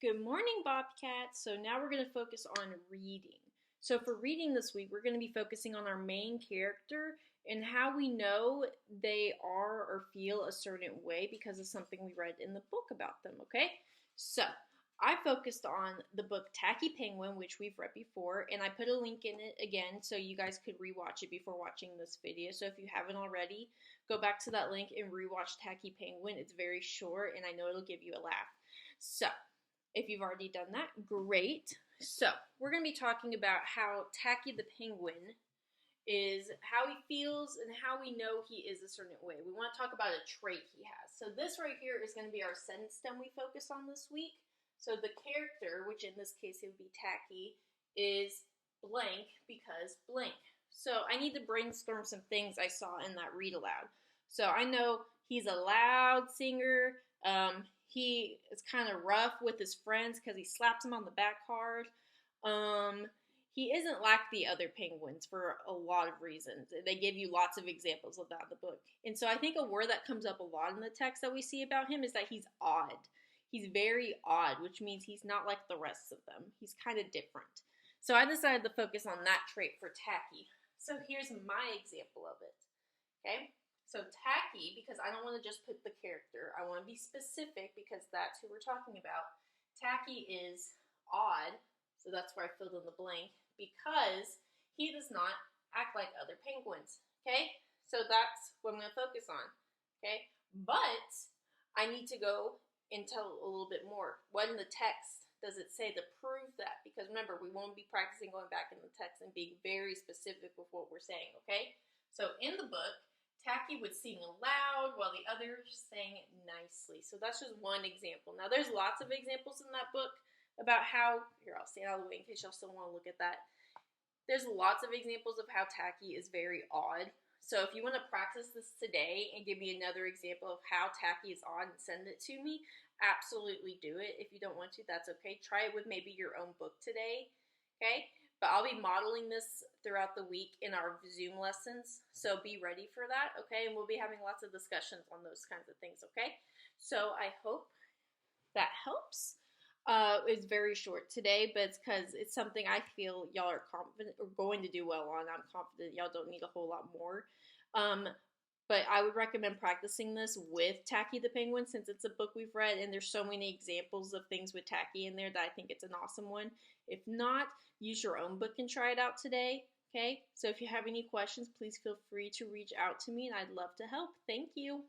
Good morning, Bobcats. So now we're going to focus on reading. So for reading this week, we're going to be focusing on our main character and how we know they are or feel a certain way because of something we read in the book about them, okay? So I focused on the book Tacky Penguin, which we've read before, and I put a link in it again so you guys could rewatch it before watching this video. So if you haven't already, go back to that link and rewatch Tacky Penguin. It's very short, and I know it'll give you a laugh. So if you've already done that, great. So we're going to be talking about how Tacky the Penguin is, how he feels, and how we know he is a certain way. We want to talk about a trait he has. So this right here is going to be our sentence stem we focus on this week. So the character, which in this case it would be Tacky, is blank because blank. So I need to brainstorm some things I saw in that read aloud. So I know he's a loud singer. He is kind of rough with his friends because he slaps them on the back hard. He isn't like the other penguins for a lot of reasons. They give you lots of examples of that in the book. And so I think a word that comes up a lot in the text that we see about him is that he's odd. He's very odd, which means he's not like the rest of them. He's kind of different. So I decided to focus on that trait for Tacky. So here's my example of it. Okay? So Tacky, because I don't want to just put the character, I want to be specific because that's who we're talking about. Tacky is odd, so that's where I filled in the blank, because he does not act like other penguins, okay? So that's what I'm going to focus on, okay? But I need to go and tell a little bit more. What in the text does it say to prove that? Because remember, we won't be practicing going back in the text and being very specific with what we're saying, okay? So in the book, Tacky would sing loud while the others sang nicely. So that's just one example. Now, there's lots of examples in that book about how, here, I'll stand out of the way in case y'all still want to look at that. There's lots of examples of how Tacky is very odd. So if you want to practice this today and give me another example of how Tacky is odd and send it to me, absolutely do it. If you don't want to, that's okay. Try it with maybe your own book today, okay? But I'll be modeling this throughout the week in our Zoom lessons, so be ready for that, okay? And we'll be having lots of discussions on those kinds of things, okay? So I hope that helps. It's very short today, but it's because it's something I feel y'all are confident or going to do well on. I'm confident y'all don't need a whole lot more. But I would recommend practicing this with Tacky the Penguin since it's a book we've read and there's so many examples of things with Tacky in there that I think it's an awesome one. If not, use your own book and try it out today, okay? So if you have any questions, please feel free to reach out to me and I'd love to help. Thank you.